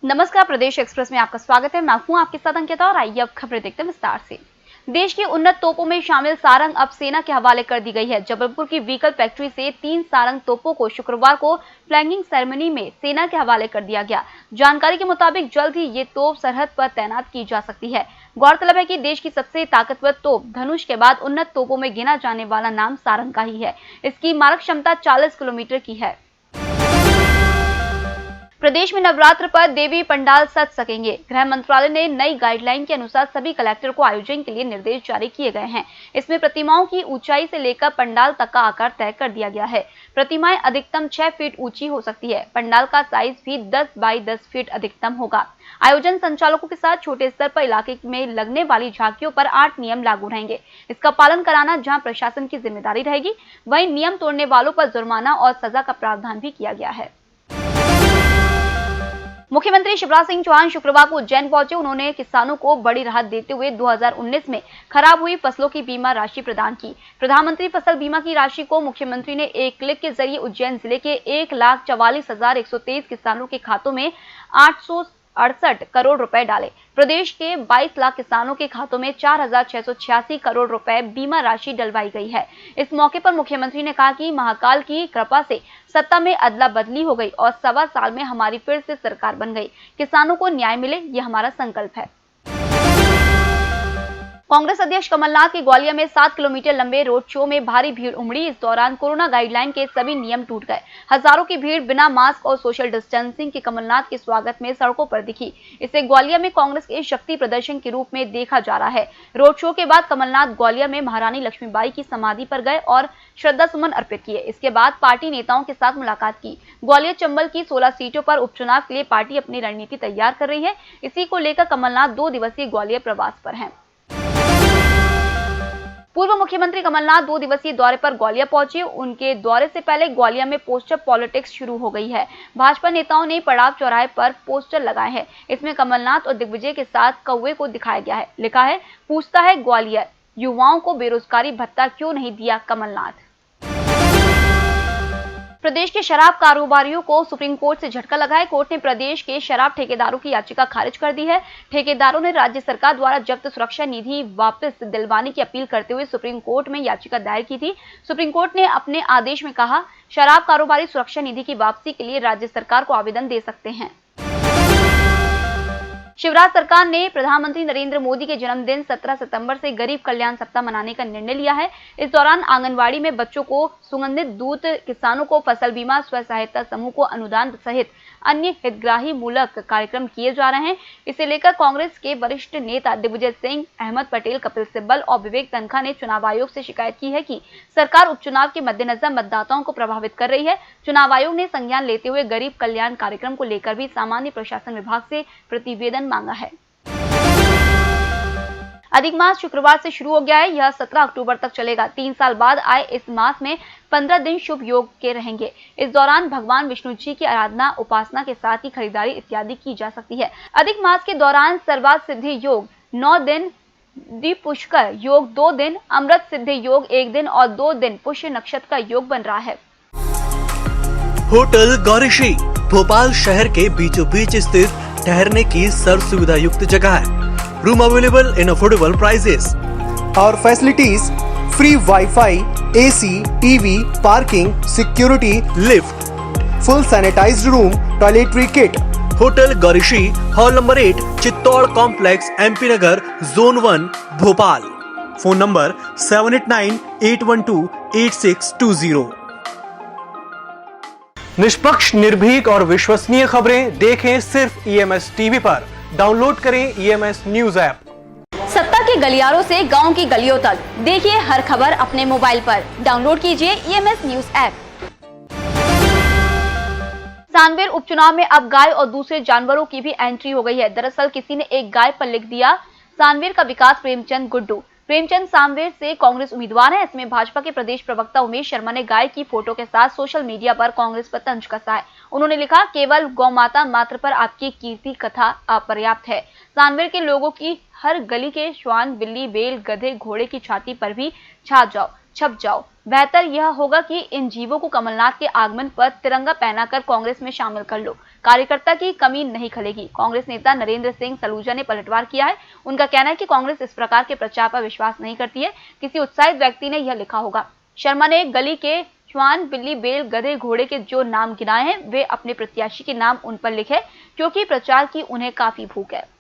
नमस्कार, प्रदेश एक्सप्रेस में आपका स्वागत है। मैं हूं आपके साथ अंकिता और आइए अब खबरें देखते हैं विस्तार से। देश की उन्नत तोपों में शामिल सारंग अब सेना के हवाले कर दी गई है। जबलपुर की व्हीकल फैक्ट्री से 3 सारंग तोपों को शुक्रवार को फ्लैगिंग सेरेमनी में सेना के हवाले कर दिया गया। जानकारी के मुताबिक जल्द ही ये तोप सरहद पर तैनात की जा सकती है। गौरतलब है कि देश की सबसे ताकतवर तोप धनुष के बाद उन्नत तोपों में गिना जाने वाला नाम सारंग का ही है। इसकी मारक क्षमता 40 किलोमीटर की है। प्रदेश में नवरात्र पर देवी पंडाल सज सकेंगे। गृह मंत्रालय ने नई गाइडलाइन के अनुसार सभी कलेक्टर को आयोजन के लिए निर्देश जारी किए गए हैं। इसमें प्रतिमाओं की ऊंचाई से लेकर पंडाल तक का आकार तय कर दिया गया है। प्रतिमाएं अधिकतम 6 फीट ऊंची हो सकती है। पंडाल का साइज भी 10 बाई 10 फीट अधिकतम होगा। आयोजन संचालकों के साथ छोटे स्तर पर इलाके में लगने वाली झांकियों पर 8 नियम लागू रहेंगे। इसका पालन कराना जहां प्रशासन की जिम्मेदारी रहेगी, वहीं नियम तोड़ने वालों पर जुर्माना और सजा का प्रावधान भी किया गया है। मुख्यमंत्री शिवराज सिंह चौहान शुक्रवार को उज्जैन पहुंचे। उन्होंने किसानों को बड़ी राहत देते हुए 2019 में खराब हुई फसलों की बीमा राशि प्रदान की। प्रधानमंत्री फसल बीमा की राशि को मुख्यमंत्री ने एक क्लिक के जरिए उज्जैन जिले के 1,44,123 किसानों के खातों में 868 करोड़ रुपए डाले। प्रदेश के 22 लाख किसानों के खातों में 4,686 करोड़ रुपए बीमा राशि डलवाई गई है। इस मौके पर मुख्यमंत्री ने कहा कि महाकाल की कृपा से सत्ता में अदला बदली हो गई और 1.25 साल में हमारी फिर से सरकार बन गई। किसानों को न्याय मिले, ये हमारा संकल्प है। कांग्रेस अध्यक्ष कमलनाथ के ग्वालियर में 7 किलोमीटर लंबे रोड शो में भारी भीड़ उमड़ी। इस दौरान कोरोना गाइडलाइन के सभी नियम टूट गए। हजारों की भीड़ बिना मास्क और सोशल डिस्टेंसिंग के कमलनाथ के स्वागत में सड़कों पर दिखी। इसे ग्वालियर में कांग्रेस के शक्ति प्रदर्शन के रूप में देखा जा रहा है। रोड शो के बाद कमलनाथ ग्वालियर में महारानी लक्ष्मीबाई की समाधि पर गए और श्रद्धा सुमन अर्पित किए। इसके बाद पार्टी नेताओं के साथ मुलाकात की। ग्वालियर चंबल की 16 सीटों पर उपचुनाव के लिए पार्टी अपनी रणनीति तैयार कर रही है। इसी को लेकर कमलनाथ 2 दिवसीय ग्वालियर प्रवास पर हैं। पूर्व मुख्यमंत्री कमलनाथ 2 दिवसीय दौरे पर ग्वालियर पहुंचे। उनके दौरे से पहले ग्वालियर में पोस्टर पॉलिटिक्स शुरू हो गई है। भाजपा नेताओं ने पड़ाव चौराहे पर पोस्टर लगाए हैं। इसमें कमलनाथ और दिग्विजय के साथ कौवे को दिखाया गया है। लिखा है, पूछता है ग्वालियर, युवाओं को बेरोजगारी भत्ता क्यों नहीं दिया कमलनाथ। प्रदेश के शराब कारोबारियों को सुप्रीम कोर्ट से झटका लगा है। कोर्ट ने प्रदेश के शराब ठेकेदारों की याचिका खारिज कर दी है। ठेकेदारों ने राज्य सरकार द्वारा जब्त सुरक्षा निधि वापस दिलवाने की अपील करते हुए सुप्रीम कोर्ट में याचिका दायर की थी। सुप्रीम कोर्ट ने अपने आदेश में कहा, शराब कारोबारी सुरक्षा निधि की वापसी के लिए राज्य सरकार को आवेदन दे सकते हैं। शिवराज सरकार ने प्रधानमंत्री नरेंद्र मोदी के जन्मदिन 17 सितंबर से गरीब कल्याण सप्ताह मनाने का निर्णय लिया है। इस दौरान आंगनवाड़ी में बच्चों को सुगंधित दूध, किसानों को फसल बीमा, स्व सहायता समूह को अनुदान सहित अन्य हितग्राही मूलक कार्यक्रम किए जा रहे हैं। इसे लेकर कांग्रेस के वरिष्ठ नेता दिग्विजय सिंह, अहमद पटेल, कपिल सिब्बल और विवेक तनखा ने चुनाव आयोग से शिकायत की है कि सरकार उपचुनाव के मद्देनजर मतदाताओं को प्रभावित कर रही है। चुनाव आयोग ने संज्ञान लेते हुए गरीब कल्याण कार्यक्रम को लेकर भी सामान्य प्रशासन विभाग से प्रतिवेदन मांगा है। अधिक मास शुक्रवार से शुरू हो गया है। यह 17 अक्टूबर तक चलेगा। 3 साल बाद आए इस मास में 15 दिन शुभ योग के रहेंगे। इस दौरान भगवान विष्णु जी की आराधना, उपासना के साथ ही खरीदारी इत्यादि की जा सकती है। अधिक मास के दौरान सर्वार्थ सिद्धि योग 9 दिन, द्वीप पुष्कर योग 2 दिन, अमृत सिद्धि योग 1 दिन और 2 दिन पुष्य नक्षत्र का योग बन रहा है। होटल गौरीश्री भोपाल शहर के बीचों बीच स्थित ठहरने की सर्व सुविधा युक्त जगह है। Room available in affordable prices. और facilities free wifi, AC, TV, parking, security, lift, full sanitised room, toiletry kit. Hotel Gaurishri, hall number 8, Chittor complex, MP Nagar, zone 1, Bhopal. Phone number 7898128620। निष्पक्ष, निर्भीक और विश्वसनीय खबरें देखें सिर्फ EMS टीवी पर। डाउनलोड करें EMS न्यूज ऐप। सत्ता के गलियारों से गांव की गलियों तक देखिए हर खबर अपने मोबाइल पर। डाउनलोड कीजिए EMS न्यूज ऐप। सांवेर उपचुनाव में अब गाय और दूसरे जानवरों की भी एंट्री हो गई है। दरअसल किसी ने एक गाय पर लिख दिया, सांवेर का विकास प्रेमचंद गुड्डू। प्रेमचंद सांवेर से कांग्रेस उम्मीदवार हैं। इसमें भाजपा के प्रदेश प्रवक्ता उमेश शर्मा ने गाय की फोटो के साथ सोशल मीडिया पर कांग्रेस पर तंज कसा है। उन्होंने लिखा, केवल गौ माता मात्र पर आपकी कीर्ति कथा अपर्याप्त है। सांवेर के लोगों की हर गली के श्वान, बिल्ली, बैल, गधे, घोड़े की छाती पर भी छप जाओ। बेहतर यह होगा कि इन जीवों को कमलनाथ के आगमन पर तिरंगा पहनाकर कांग्रेस में शामिल कर लो। कार्यकर्ता की कमी नहीं खलेगी। कांग्रेस नेता नरेंद्र सिंह सलूजा ने पलटवार किया है। उनका कहना है कि कांग्रेस इस प्रकार के प्रचार पर विश्वास नहीं करती है। किसी उत्साहित व्यक्ति ने यह लिखा होगा। शर्मा ने गली के श्वान, बिल्ली, बैल, गधे, घोड़े के जो नाम गिनाए हैं वे अपने प्रत्याशी के नाम उन पर लिखे, क्योंकि प्रचार की उन्हें काफी भूख है।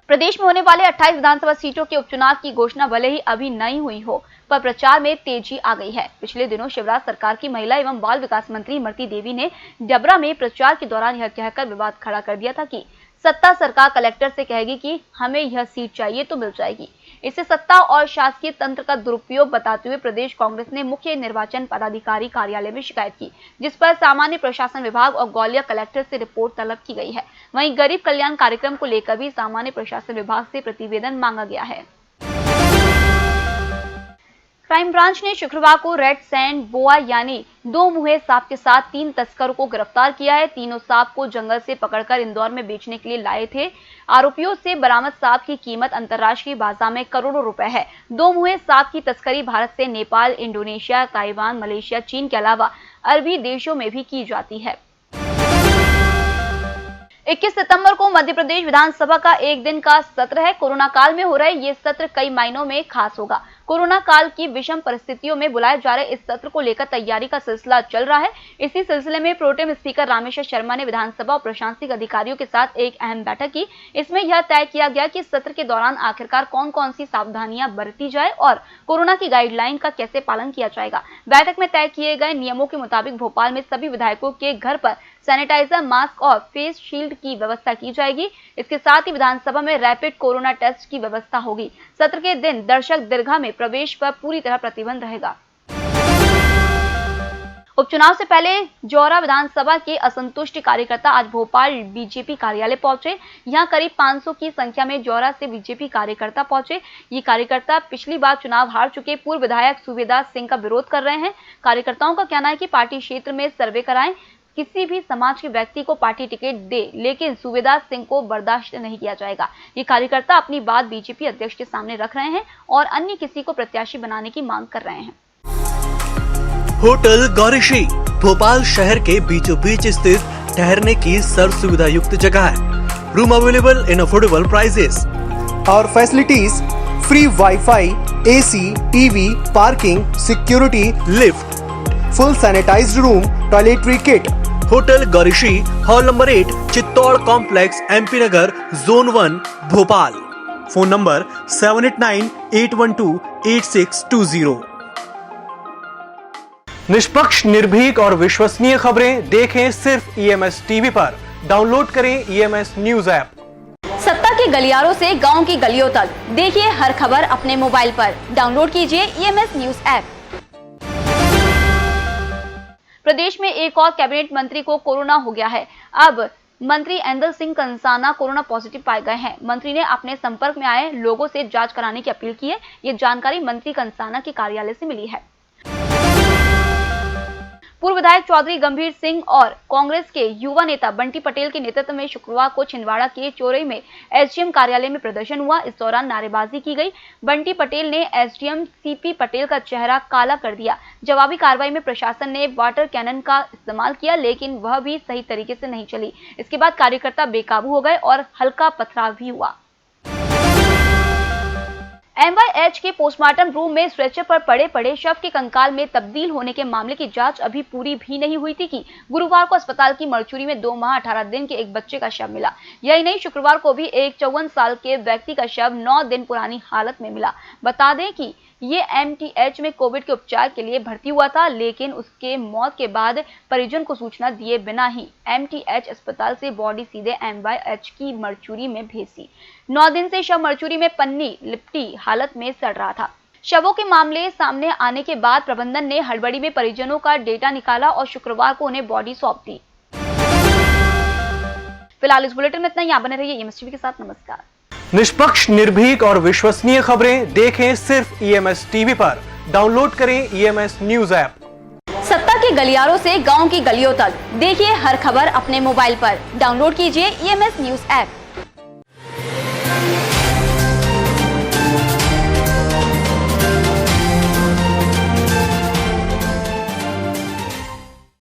प्रदेश में होने वाले 28 विधानसभा सीटों के उपचुनाव की घोषणा भले ही अभी नहीं हुई हो, पर प्रचार में तेजी आ गई है। पिछले दिनों शिवराज सरकार की महिला एवं बाल विकास मंत्री इमरती देवी ने डबरा में प्रचार के दौरान यह कहकर विवाद खड़ा कर दिया था कि सत्ता सरकार कलेक्टर से कहेगी कि हमें यह सीट चाहिए तो मिल जाएगी। इसे सत्ता और शासकीय तंत्र का दुरुपयोग बताते हुए प्रदेश कांग्रेस ने मुख्य निर्वाचन पदाधिकारी कार्यालय में शिकायत की, जिस पर सामान्य प्रशासन विभाग और ग्वालियर कलेक्टर से रिपोर्ट तलब की गई है। वहीं गरीब कल्याण कार्यक्रम को लेकर भी सामान्य प्रशासन विभाग से प्रतिवेदन मांगा गया है। क्राइम ब्रांच ने शुक्रवार को रेड सैंड बोआ यानी दो मुहे सांप के साथ 3 तस्करों को गिरफ्तार किया है। तीनों सांप को जंगल से पकड़कर इंदौर में बेचने के लिए लाए थे। आरोपियों से बरामद सांप की कीमत अंतर्राष्ट्रीय बाजार में करोड़ों रुपए है। दो मुहे सांप की तस्करी भारत से नेपाल, इंडोनेशिया, ताइवान, मलेशिया, चीन के अलावा अरबी देशों में भी की जाती है। 21 सितंबर को मध्य प्रदेश विधानसभा का एक दिन का सत्र है। कोरोना काल में हो रहे ये सत्र कई मायनों में खास होगा। कोरोना काल की विषम परिस्थितियों में बुलाए जा रहे इस सत्र को लेकर तैयारी का सिलसिला चल रहा है। इसी सिलसिले में प्रोटेम स्पीकर रामेश्वर शर्मा ने विधानसभा और प्रशासनिक अधिकारियों के साथ एक अहम बैठक की। इसमें यह तय किया गया कि सत्र के दौरान आखिरकार कौन कौन सी सावधानियां बरती जाए और कोरोना की गाइडलाइन का कैसे पालन किया जाएगा। बैठक में तय किए गए नियमों के मुताबिक भोपाल में सभी विधायकों के घर पर सैनिटाइजर, मास्क और फेस शील्ड की व्यवस्था की जाएगी। इसके साथ ही विधानसभा में रैपिड कोरोना टेस्ट की व्यवस्था होगी। सत्र के दिन दर्शक दीर्घा में प्रवेश पर पूरी तरह प्रतिबंध रहेगा। उपचुनाव से पहले जौरा विधानसभा के असंतुष्ट कार्यकर्ता आज भोपाल बीजेपी कार्यालय पहुंचे। यहां करीब 500 की संख्या में जौरा से बीजेपी कार्यकर्ता पहुंचे। ये कार्यकर्ता पिछली बार चुनाव हार चुके पूर्व विधायक सूबेदार सिंह का विरोध कर रहे हैं। कार्यकर्ताओं का कहना है कि पार्टी क्षेत्र में सर्वे कराएं, किसी भी समाज के व्यक्ति को पार्टी टिकट दे, लेकिन सूबेदार सिंह को बर्दाश्त नहीं किया जाएगा। ये कार्यकर्ता अपनी बात बीजेपी अध्यक्ष के सामने रख रहे हैं और अन्य किसी को प्रत्याशी बनाने की मांग कर रहे हैं। होटल गौरीशी भोपाल शहर के बीचों बीच स्थित ठहरने की सर्व सुविधा युक्त जगह है। Room available in affordable prices और facilities free wifi, AC, TV, parking, security, lift, full sanitised room, toiletry kit. Hotel Gaurishri, hall number 8, Chittor complex, MP Nagar, zone 1, Bhopal. Phone number 7898128620। निष्पक्ष, निर्भीक और विश्वसनीय खबरें देखें सिर्फ EMS टीवी पर। डाउनलोड करें EMS न्यूज ऐप। सत्ता के गलियारों से गांव की गलियों तक देखिए हर खबर अपने मोबाइल पर। डाउनलोड कीजिए EMS न्यूज ऐप। प्रदेश में एक और कैबिनेट मंत्री को कोरोना हो गया है। अब मंत्री ऐंदल सिंह कंसाना कोरोना पॉजिटिव पाए गए हैं। मंत्री ने अपने संपर्क में आए लोगों से जांच कराने की अपील की है। ये जानकारी मंत्री कंसाना के कार्यालय से मिली है। पूर्व विधायक चौधरी गंभीर सिंह और कांग्रेस के युवा नेता बंटी पटेल के नेतृत्व में शुक्रवार को छिंदवाड़ा के चोरई में SDM कार्यालय में प्रदर्शन हुआ। इस दौरान नारेबाजी की गई। बंटी पटेल ने SDM CP पटेल का चेहरा काला कर दिया। जवाबी कार्रवाई में प्रशासन ने वाटर कैनन का इस्तेमाल किया, लेकिन वह भी सही तरीके से नहीं चली। इसके बाद कार्यकर्ता बेकाबू हो गए और हल्का पथराव भी हुआ। MYH के पोस्टमार्टम रूम में स्ट्रेचर पर पड़े पड़े शव के कंकाल में तब्दील होने के मामले की जांच अभी पूरी भी नहीं हुई थी कि गुरुवार को अस्पताल की मरचुरी में 2 माह 18 दिन के एक बच्चे का शव मिला। यही नहीं, शुक्रवार को भी एक 54 साल के व्यक्ति का शव 9 दिन पुरानी हालत में मिला। बता दें कि ये MTH में कोविड के उपचार के लिए भर्ती हुआ था, लेकिन उसके मौत के बाद परिजन को सूचना दिए बिना ही MTH अस्पताल से बॉडी सीधे MYH की मरचुरी में भेजी। 9 दिन से शव मरचुरी में पन्नी लिपटी हालत में सड़ रहा था। शवों के मामले सामने आने के बाद प्रबंधन ने हड़बड़ी में परिजनों का डेटा निकाला और शुक्रवार को उन्हें बॉडी सौंप दी। फिलहाल इस बुलेटिन में इतना ही। आप बने रहिए EMS टीवी के साथ। नमस्कार। निष्पक्ष, निर्भीक और विश्वसनीय खबरें देखें सिर्फ EMS टीवी पर। डाउनलोड करें EMS न्यूज ऐप। सत्ता के गलियारों से गांव की गलियों तक देखिए हर खबर अपने मोबाइल पर। डाउनलोड कीजिए EMS न्यूज ऐप।